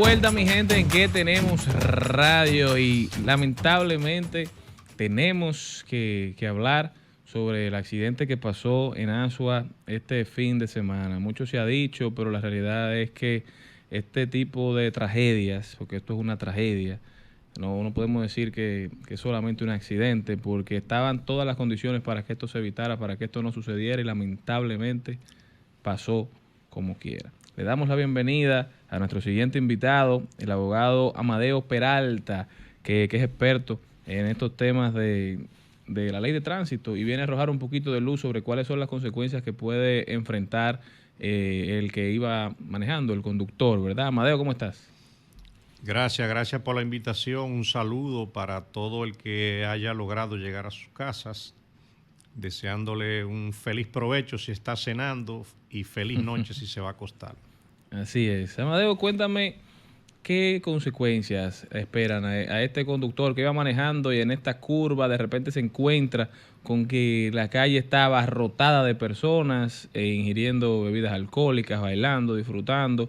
vuelta, mi gente, en que tenemos radio y lamentablemente tenemos que hablar sobre el accidente que pasó en Asua este fin de semana. Mucho se ha dicho, pero la realidad es que este tipo de tragedias, porque esto es una tragedia, no podemos decir que es solamente un accidente, porque estaban todas las condiciones para que esto se evitara, para que esto no sucediera y lamentablemente pasó como quiera. Le damos la bienvenida a nuestro siguiente invitado, el abogado Amadeo Peralta, que es experto en estos temas de la ley de tránsito y viene a arrojar un poquito de luz sobre cuáles son las consecuencias que puede enfrentar el que iba manejando, el conductor, ¿verdad? Amadeo, ¿cómo estás? Gracias por la invitación. Un saludo para todo el que haya logrado llegar a sus casas, deseándole un feliz provecho si está cenando y feliz noche si se va a acostar. Así es. Amadeo, cuéntame qué consecuencias esperan a este conductor que iba manejando y en esta curva de repente se encuentra con que la calle está abarrotada de personas ingiriendo bebidas alcohólicas, bailando, disfrutando.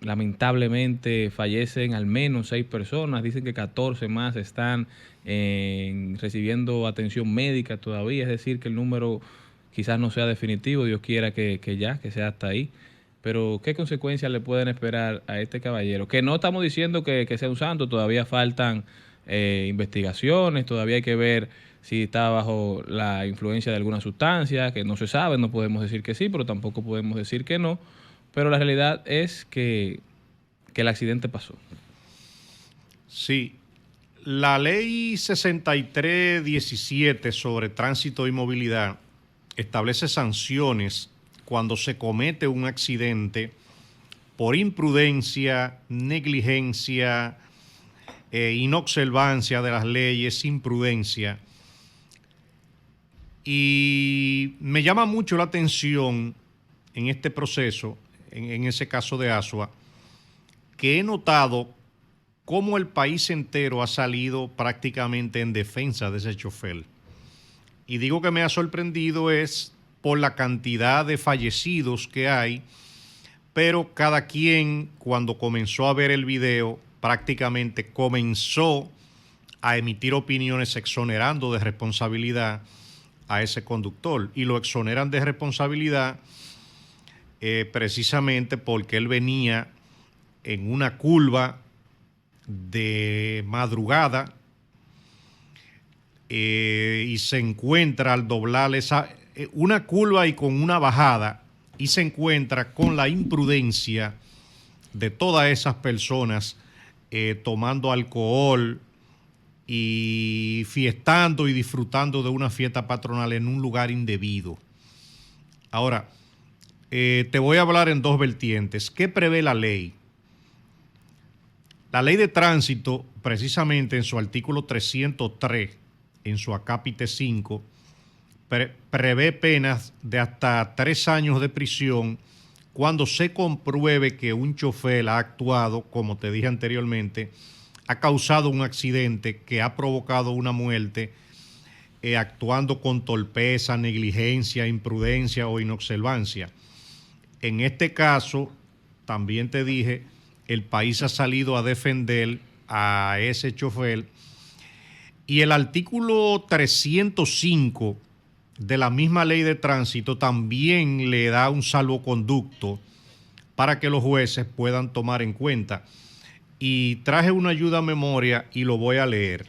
Lamentablemente fallecen al menos 6 personas, dicen que 14 más están recibiendo atención médica todavía, es decir, que el número quizás no sea definitivo, Dios quiera que sea hasta ahí. Pero, ¿qué consecuencias le pueden esperar a este caballero? Que no estamos diciendo que sea un santo, todavía faltan investigaciones, todavía hay que ver si está bajo la influencia de alguna sustancia, que no se sabe, no podemos decir que sí, pero tampoco podemos decir que no. Pero la realidad es que el accidente pasó. Sí, la ley 6317 sobre tránsito y movilidad establece sanciones cuando se comete un accidente por imprudencia, negligencia, inobservancia de las leyes, imprudencia. Y me llama mucho la atención en este proceso, en ese caso de Asua, que he notado cómo el país entero ha salido prácticamente en defensa de ese chofer. Y digo que me ha sorprendido es por la cantidad de fallecidos que hay, pero cada quien cuando comenzó a ver el video prácticamente comenzó a emitir opiniones exonerando de responsabilidad a ese conductor y lo exoneran de responsabilidad precisamente porque él venía en una curva de madrugada y se encuentra al doblar una curva y con una bajada y se encuentra con la imprudencia de todas esas personas tomando alcohol y fiestando y disfrutando de una fiesta patronal en un lugar indebido. Ahora, te voy a hablar en dos vertientes. ¿Qué prevé la ley? La ley de tránsito, precisamente en su artículo 303, en su acápite 5, prevé penas de hasta 3 años de prisión cuando se compruebe que un chofer ha actuado, como te dije anteriormente, ha causado un accidente que ha provocado una muerte, actuando con torpeza, negligencia, imprudencia o inobservancia. En este caso, también te dije, el país ha salido a defender a ese chofer y el artículo 305 de la misma ley de tránsito también le da un salvoconducto para que los jueces puedan tomar en cuenta. Y traje una ayuda a memoria y lo voy a leer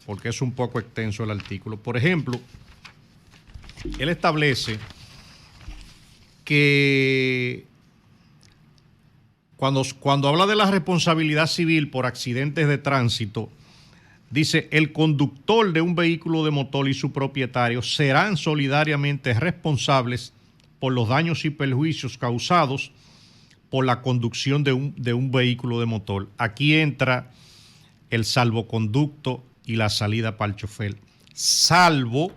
porque es un poco extenso el artículo. Por ejemplo, él establece que cuando habla de la responsabilidad civil por accidentes de tránsito, dice, el conductor de un vehículo de motor y su propietario serán solidariamente responsables por los daños y perjuicios causados por la conducción de un vehículo de motor. Aquí entra el salvoconducto y la salida para el chofer, salvo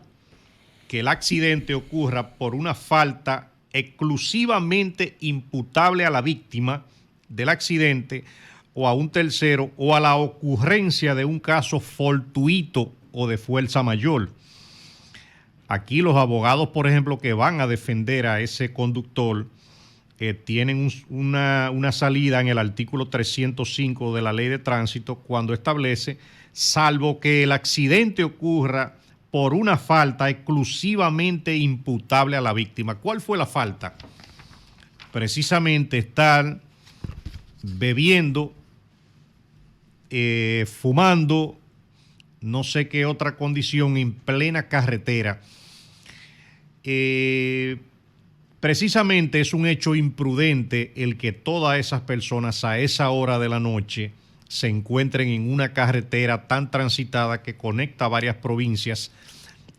que el accidente ocurra por una falta exclusivamente imputable a la víctima del accidente o a un tercero o a la ocurrencia de un caso fortuito o de fuerza mayor. Aquí los abogados, por ejemplo, que van a defender a ese conductor, tienen una salida en el artículo 305 de la Ley de Tránsito cuando establece, salvo que el accidente ocurra por una falta exclusivamente imputable a la víctima. ¿Cuál fue la falta? Precisamente estar bebiendo, fumando, no sé qué otra condición en plena carretera. Precisamente es un hecho imprudente el que todas esas personas a esa hora de la noche se encuentren en una carretera tan transitada que conecta varias provincias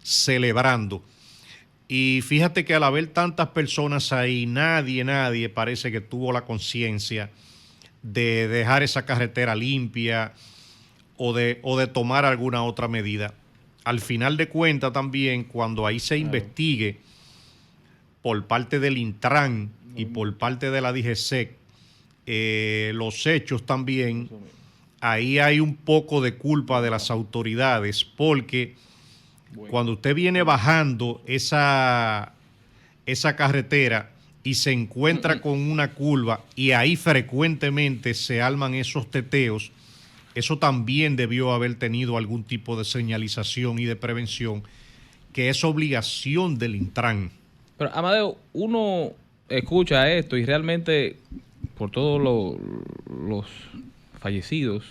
celebrando. Y fíjate que al haber tantas personas ahí, nadie parece que tuvo la conciencia de dejar esa carretera limpia o de tomar alguna otra medida. Al final de cuentas también, cuando ahí se investigue por parte del Intran y por parte de la DGCEC los hechos también, ahí hay un poco de culpa de las autoridades, porque cuando usted viene bajando esa carretera y se encuentra con una curva y ahí frecuentemente se arman esos teteos, eso también debió haber tenido algún tipo de señalización y de prevención, que es obligación del Intran. Pero, Amadeo, uno escucha esto y realmente, por todos los fallecidos,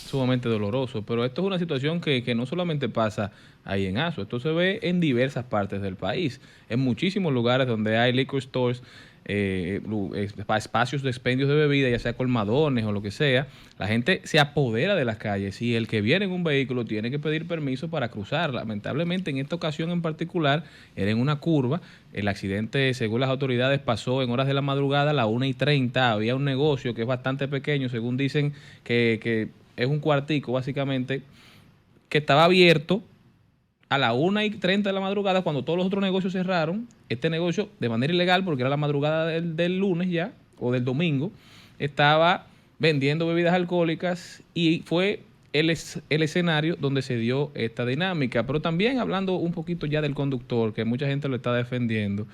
sumamente doloroso, pero esto es una situación que no solamente pasa ahí en Asua, esto se ve en diversas partes del país, en muchísimos lugares donde hay liquor stores, espacios de expendios de bebida, ya sea colmadones o lo que sea. La gente se apodera de las calles y el que viene en un vehículo tiene que pedir permiso para cruzar. Lamentablemente, en esta ocasión en particular, era en una curva. El accidente, según las autoridades, pasó en horas de la madrugada, a las 1:30. Había un negocio que es bastante pequeño, según dicen que es un cuartico básicamente, que estaba abierto a las 1:30 de la madrugada, cuando todos los otros negocios cerraron. Este negocio, de manera ilegal, porque era la madrugada del lunes ya, o del domingo, estaba vendiendo bebidas alcohólicas y fue el escenario donde se dio esta dinámica. Pero también hablando un poquito ya del conductor, que mucha gente lo está defendiendo,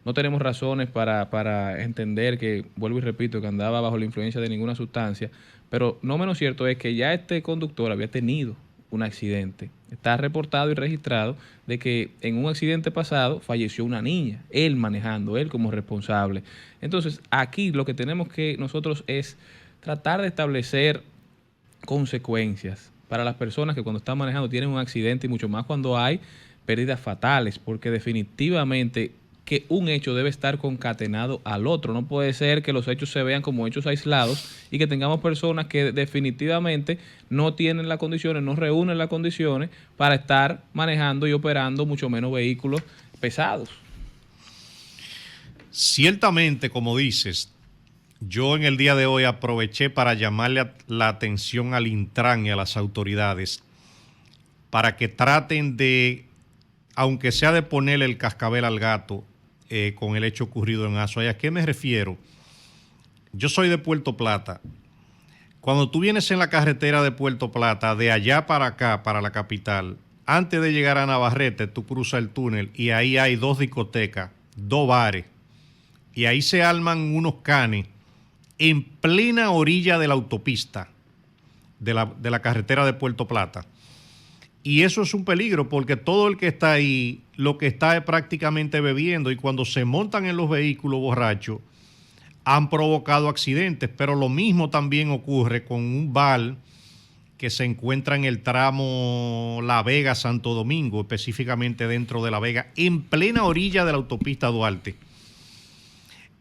no tenemos razones para entender que, vuelvo y repito, que andaba bajo la influencia de ninguna sustancia, pero no menos cierto es que ya este conductor había tenido un accidente. Está reportado y registrado de que en un accidente pasado falleció una niña, él manejando, él como responsable. Entonces, aquí lo que tenemos que nosotros es tratar de establecer consecuencias para las personas que cuando están manejando tienen un accidente, y mucho más cuando hay pérdidas fatales, porque definitivamente que un hecho debe estar concatenado al otro. No puede ser que los hechos se vean como hechos aislados y que tengamos personas que definitivamente no tienen las condiciones, no reúnen las condiciones para estar manejando y operando mucho menos vehículos pesados. Ciertamente, como dices, yo en el día de hoy aproveché para llamarle la atención al Intran y a las autoridades para que traten de, aunque sea de ponerle el cascabel al gato, con el hecho ocurrido en Asua. ¿Y a qué me refiero? Yo soy de Puerto Plata. Cuando tú vienes en la carretera de Puerto Plata, de allá para acá, para la capital, antes de llegar a Navarrete, tú cruzas el túnel y ahí hay 2 discotecas, 2 bares, y ahí se arman unos canes en plena orilla de la autopista de la carretera de Puerto Plata. Y eso es un peligro, porque todo el que está ahí lo que está es prácticamente bebiendo, y cuando se montan en los vehículos borrachos han provocado accidentes. Pero lo mismo también ocurre con un bar que se encuentra en el tramo La Vega-Santo Domingo, específicamente dentro de La Vega, en plena orilla de la autopista Duarte.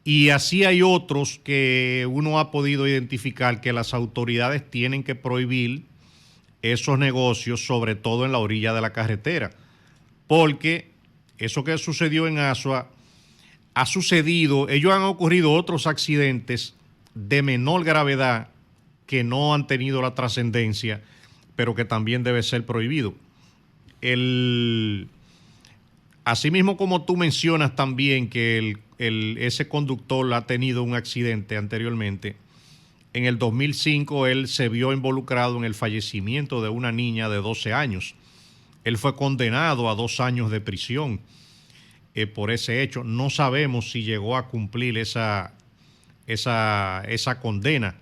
Y así hay otros que uno ha podido identificar que las autoridades tienen que prohibir esos negocios, sobre todo en la orilla de la carretera, porque eso que sucedió en Asua ha sucedido, ellos han ocurrido otros accidentes de menor gravedad que no han tenido la trascendencia, pero que también debe ser prohibido. Asimismo, como tú mencionas también que ese conductor ha tenido un accidente anteriormente, en el 2005 él se vio involucrado en el fallecimiento de una niña de 12 años. Él fue condenado a 2 años de prisión por ese hecho. No sabemos si llegó a cumplir esa esa condena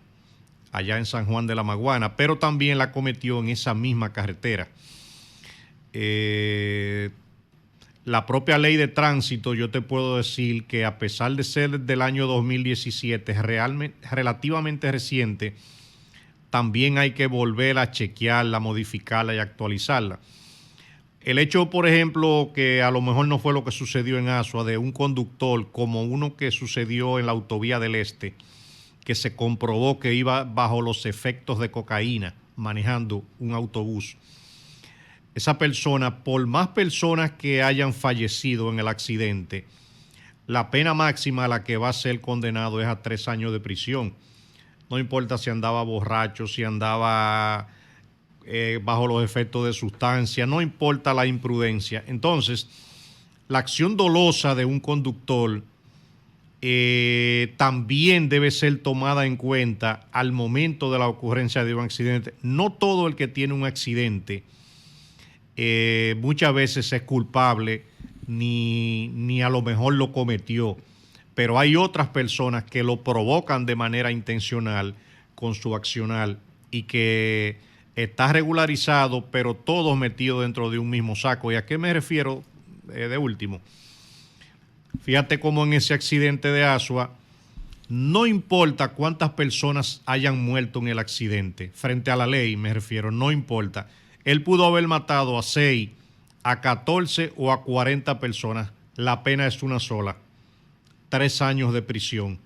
allá en San Juan de la Maguana, pero también la cometió en esa misma carretera. La propia ley de tránsito, yo te puedo decir que a pesar de ser del año 2017, relativamente reciente, también hay que volver a chequearla, modificarla y actualizarla. El hecho, por ejemplo, que a lo mejor no fue lo que sucedió en Asua, de un conductor como uno que sucedió en la autovía del Este, que se comprobó que iba bajo los efectos de cocaína manejando un autobús. Esa persona, por más personas que hayan fallecido en el accidente, la pena máxima a la que va a ser condenado es a 3 años de prisión. No importa si andaba borracho, si andaba bajo los efectos de sustancia, no importa la imprudencia. Entonces, la acción dolosa de un conductor también debe ser tomada en cuenta al momento de la ocurrencia de un accidente. No todo el que tiene un accidente muchas veces es culpable ni a lo mejor lo cometió, pero hay otras personas que lo provocan de manera intencional con su accionar y que está regularizado, pero todos metidos dentro de un mismo saco. ¿Y a qué me refiero de último? Fíjate cómo en ese accidente de Asua, no importa cuántas personas hayan muerto en el accidente, frente a la ley me refiero, no importa. Él pudo haber matado a 6, a 14 o a 40 personas. La pena es una sola, 3 años de prisión.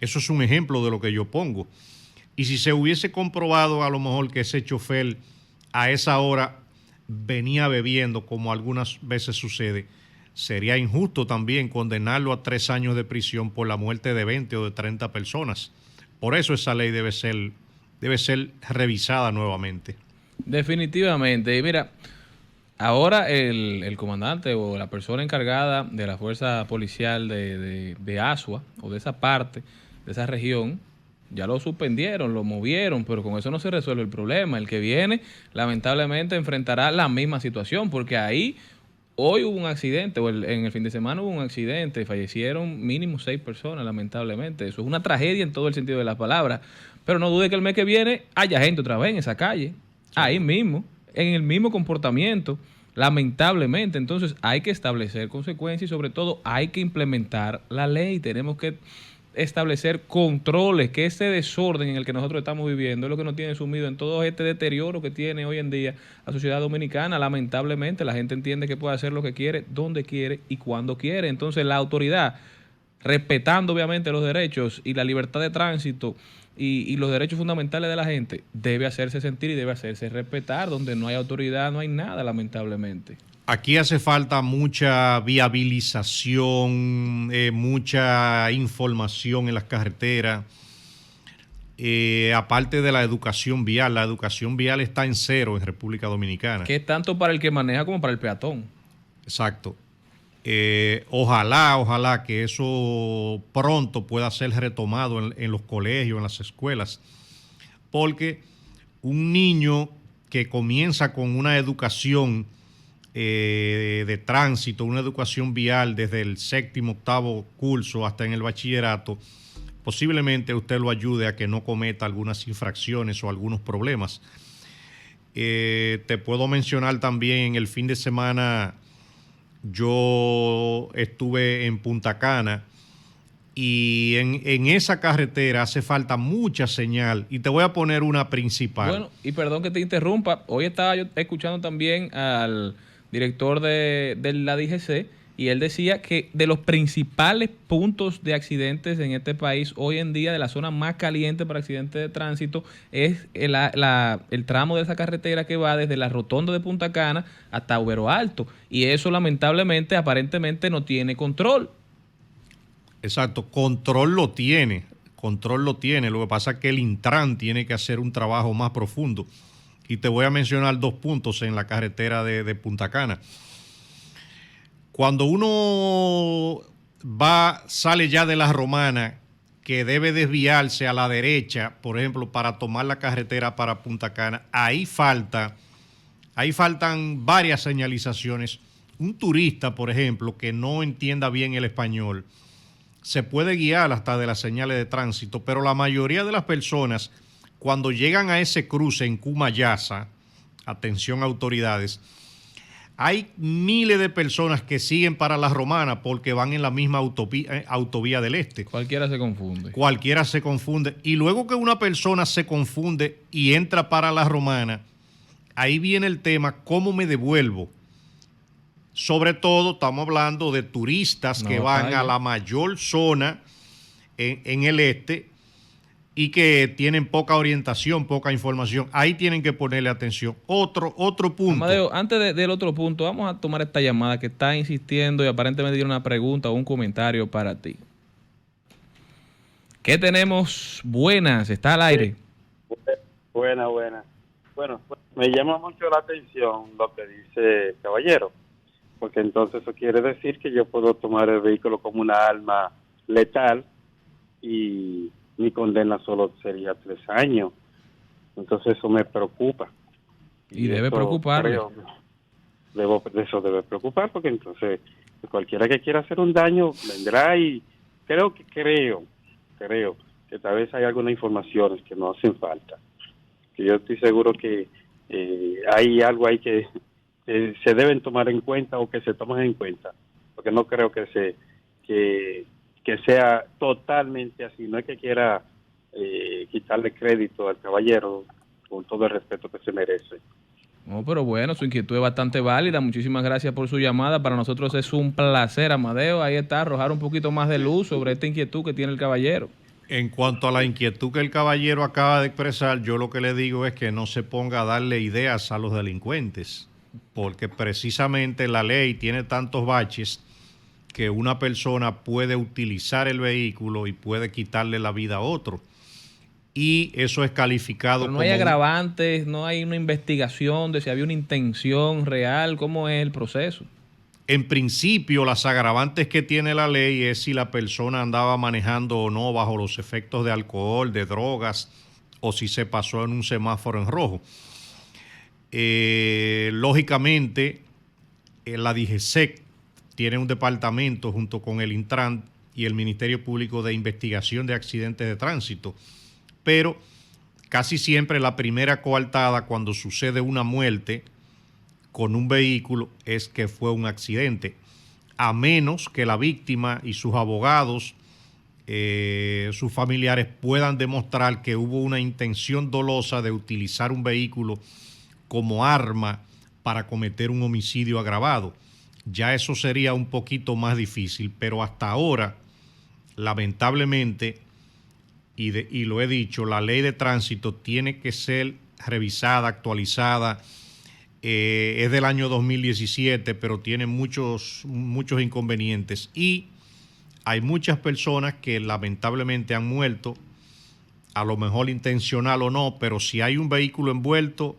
Eso es un ejemplo de lo que yo pongo. Y si se hubiese comprobado a lo mejor que ese chofer a esa hora venía bebiendo, como algunas veces sucede, sería injusto también condenarlo a 3 años de prisión por la muerte de 20 o de 30 personas. Por eso esa ley debe ser revisada nuevamente. Definitivamente. Y mira, ahora el comandante o la persona encargada de la fuerza policial de Asua o de esa parte, de esa región, ya lo suspendieron, lo movieron, pero con eso no se resuelve el problema. El que viene, lamentablemente, enfrentará la misma situación, porque ahí hoy hubo un accidente, o en el fin de semana hubo un accidente, fallecieron mínimo 6 personas, lamentablemente. Eso es una tragedia en todo el sentido de la palabra. Pero no dude que el mes que viene haya gente otra vez en esa calle, ahí mismo, en el mismo comportamiento, lamentablemente. Entonces hay que establecer consecuencias y sobre todo hay que implementar la ley. Tenemos que establecer controles, que ese desorden en el que nosotros estamos viviendo es lo que nos tiene sumido en todo este deterioro que tiene hoy en día la sociedad dominicana. Lamentablemente la gente entiende que puede hacer lo que quiere, donde quiere y cuando quiere. Entonces la autoridad, respetando obviamente los derechos y la libertad de tránsito y los derechos fundamentales de la gente, debe hacerse sentir y debe hacerse respetar. Donde no hay autoridad no hay nada, lamentablemente. Aquí hace falta mucha viabilización, mucha información en las carreteras, aparte de la educación vial está en cero en República Dominicana. Que es tanto para el que maneja como para el peatón. Exacto. Ojalá que eso pronto pueda ser retomado en los colegios, en las escuelas, porque un niño que comienza con una educación de tránsito, una educación vial desde el 7º, 8º curso hasta en el bachillerato, posiblemente usted lo ayude a que no cometa algunas infracciones o algunos problemas. Te puedo mencionar también, en el fin de semana yo estuve en Punta Cana y en esa carretera hace falta mucha señal y te voy a poner una principal. Bueno, y perdón que te interrumpa, hoy estaba yo escuchando también al director de la DGC y él decía que de los principales puntos de accidentes en este país hoy en día, de la zona más caliente para accidentes de tránsito, es el tramo de esa carretera que va desde la rotonda de Punta Cana hasta Ubero Alto, y eso lamentablemente aparentemente no tiene control. Exacto, control lo tiene, lo que pasa es que el Intran tiene que hacer un trabajo más profundo. Y te voy a mencionar 2 puntos en la carretera de Punta Cana. Cuando uno sale ya de la Romana, que debe desviarse a la derecha, por ejemplo, para tomar la carretera para Punta Cana, ahí faltan varias señalizaciones. Un turista, por ejemplo, que no entienda bien el español, se puede guiar hasta de las señales de tránsito, pero la mayoría de las personas, cuando llegan a ese cruce en Cumayasa, atención autoridades, hay miles de personas que siguen para la Romana porque van en la misma autovía del Este. Cualquiera se confunde. Cualquiera se confunde. Y luego que una persona se confunde y entra para la Romana, ahí viene el tema, ¿cómo me devuelvo? Sobre todo estamos hablando de turistas que van a la mayor zona en el este y que tienen poca orientación, poca información. Ahí tienen que ponerle atención. Otro punto. Amadeo, antes del otro punto, vamos a tomar esta llamada que está insistiendo y aparentemente tiene una pregunta o un comentario para ti. ¿Qué tenemos? Buenas, está al aire. Buena. Bueno, me llama mucho la atención lo que dice Caballero, porque entonces eso quiere decir que yo puedo tomar el vehículo como una arma letal y mi condena solo sería 3 años. Entonces eso me preocupa. Y debe preocuparle. Eso debe preocupar, porque entonces cualquiera que quiera hacer un daño vendrá y creo que tal vez hay algunas informaciones que no hacen falta. Que yo estoy seguro que hay algo ahí que se deben tomar en cuenta o que se toman en cuenta, porque no creo que sea totalmente así. No es que quiera quitarle crédito al caballero, con todo el respeto que se merece. No, pero bueno, su inquietud es bastante válida. Muchísimas gracias por su llamada. Para nosotros es un placer, Amadeo. Ahí está, arrojar un poquito más de luz sobre esta inquietud que tiene el caballero. En cuanto a la inquietud que el caballero acaba de expresar, yo lo que le digo es que no se ponga a darle ideas a los delincuentes, porque precisamente la ley tiene tantos baches que una persona puede utilizar el vehículo y puede quitarle la vida a otro. Y eso es calificado como... no hay agravantes, no hay una investigación de si había una intención real. ¿Cómo es el proceso? En principio, las agravantes que tiene la ley es si la persona andaba manejando o no bajo los efectos de alcohol, de drogas, o si se pasó en un semáforo en rojo. Lógicamente, la DGCET tiene un departamento junto con el Intran y el Ministerio Público de Investigación de Accidentes de Tránsito, pero casi siempre la primera coartada cuando sucede una muerte con un vehículo es que fue un accidente, a menos que la víctima y sus abogados, sus familiares puedan demostrar que hubo una intención dolosa de utilizar un vehículo como arma para cometer un homicidio agravado. Ya eso sería un poquito más difícil, pero hasta ahora, lamentablemente, y lo he dicho, la ley de tránsito tiene que ser revisada, actualizada. Es del año 2017, pero tiene muchos inconvenientes. Y hay muchas personas que lamentablemente han muerto, a lo mejor intencional o no, pero si hay un vehículo envuelto,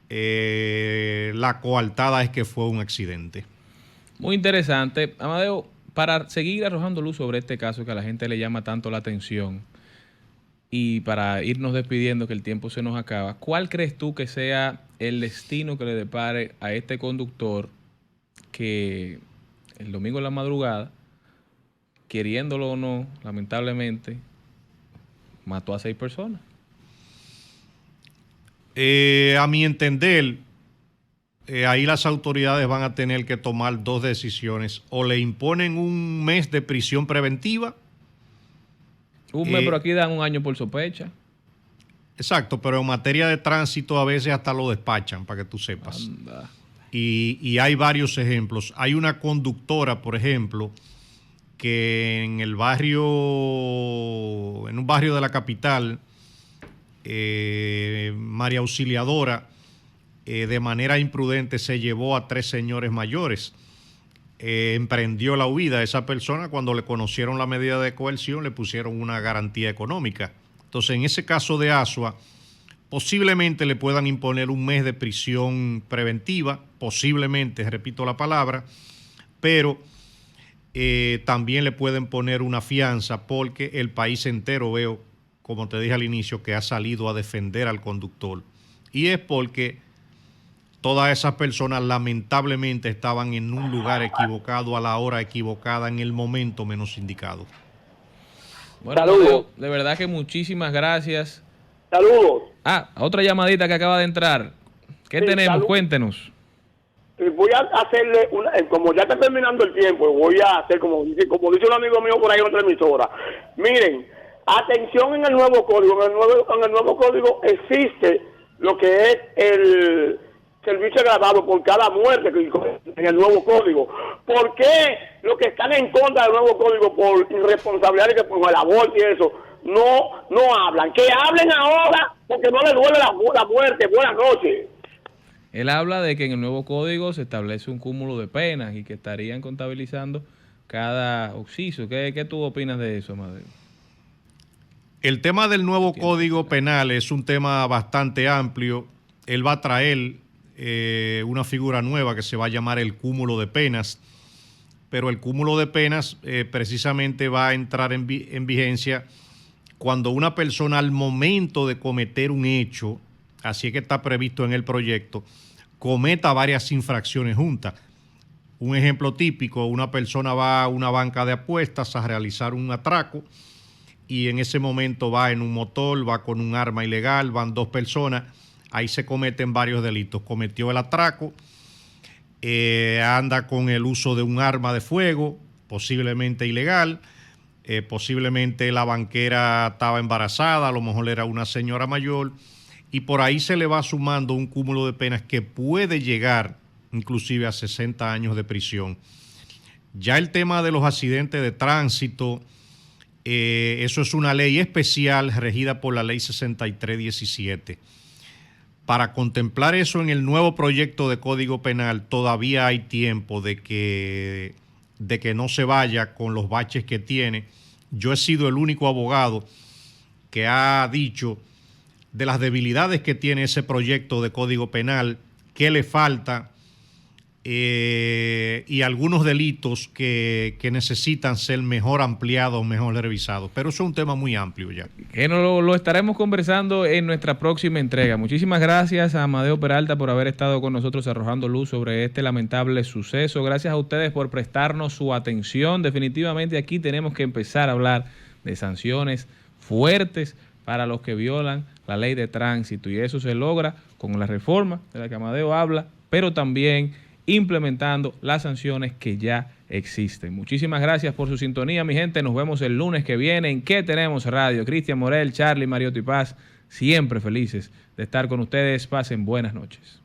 la coartada es que fue un accidente. Muy interesante. Amadeo, para seguir arrojando luz sobre este caso que a la gente le llama tanto la atención y para irnos despidiendo que el tiempo se nos acaba, ¿cuál crees tú que sea el destino que le depare a este conductor que el domingo en la madrugada, queriéndolo o no, lamentablemente, mató a 6 personas? A mi entender, ahí las autoridades van a tener que tomar 2 decisiones. O le imponen un mes de prisión preventiva. Un mes, pero aquí dan 1 año por sospecha. Exacto, pero en materia de tránsito a veces hasta lo despachan, para que tú sepas. Y hay varios ejemplos. Hay una conductora, por ejemplo, que en un barrio de la capital, María Auxiliadora, de manera imprudente se llevó a 3 señores mayores. Emprendió la huida. Esa persona, cuando le conocieron la medida de coerción, le pusieron una garantía económica. Entonces, en ese caso de Asua, posiblemente le puedan imponer 1 mes de prisión preventiva, posiblemente, repito la palabra, pero también le pueden poner una fianza porque el país entero, veo, como te dije al inicio, que ha salido a defender al conductor. Y es porque todas esas personas lamentablemente estaban en un lugar equivocado, a la hora equivocada, en el momento menos indicado. Bueno, Saludos. Amadeo, de verdad que muchísimas gracias. Saludos. Otra llamadita que acaba de entrar. ¿Qué Sí, tenemos? salud. Cuéntenos. Voy a hacerle como ya está terminando el tiempo, voy a hacer como dice un amigo mío por ahí en otra emisora. Miren, atención en el nuevo código. En el nuevo código existe lo que es el servicio agravado por cada muerte en el nuevo código. ¿Por qué los que están en contra del nuevo código por irresponsabilidad y que por el aborto y eso no hablan? Que hablen ahora porque no les duele la muerte. Buenas noches. Él habla de que en el nuevo código se establece un cúmulo de penas y que estarían contabilizando cada occiso. ¿Qué tú opinas de eso, Amadeo? El tema del nuevo Código Penal es un tema bastante amplio. Él va a traer una figura nueva que se va a llamar el cúmulo de penas, pero el cúmulo de penas precisamente va a entrar en vigencia cuando una persona al momento de cometer un hecho, así es que está previsto en el proyecto, cometa varias infracciones juntas. Un ejemplo típico, una persona va a una banca de apuestas a realizar un atraco y en ese momento va en un motor, va con un arma ilegal, van dos personas, ahí se cometen varios delitos. Cometió el atraco, anda con el uso de un arma de fuego, posiblemente ilegal, posiblemente la banquera estaba embarazada, a lo mejor era una señora mayor, y por ahí se le va sumando un cúmulo de penas que puede llegar inclusive a 60 años de prisión. Ya el tema de los accidentes de tránsito, eso es una ley especial regida por la ley 6317. Para contemplar eso en el nuevo proyecto de Código Penal todavía hay tiempo de que no se vaya con los baches que tiene. Yo he sido el único abogado que ha dicho de las debilidades que tiene ese proyecto de Código Penal, qué le falta y algunos delitos que necesitan ser mejor ampliados, mejor revisados. Pero eso es un tema muy amplio ya. Que lo estaremos conversando en nuestra próxima entrega. Muchísimas gracias a Amadeo Peralta por haber estado con nosotros arrojando luz sobre este lamentable suceso. Gracias a ustedes por prestarnos su atención. Definitivamente aquí tenemos que empezar a hablar de sanciones fuertes para los que violan la ley de tránsito, y eso se logra con la reforma de la que Amadeo habla, pero también implementando las sanciones que ya existen. Muchísimas gracias por su sintonía, mi gente. Nos vemos el lunes que viene en ¿Qué tenemos radio? Cristian Morel, Charlie, Mariotti Paz, siempre felices de estar con ustedes. Pasen buenas noches.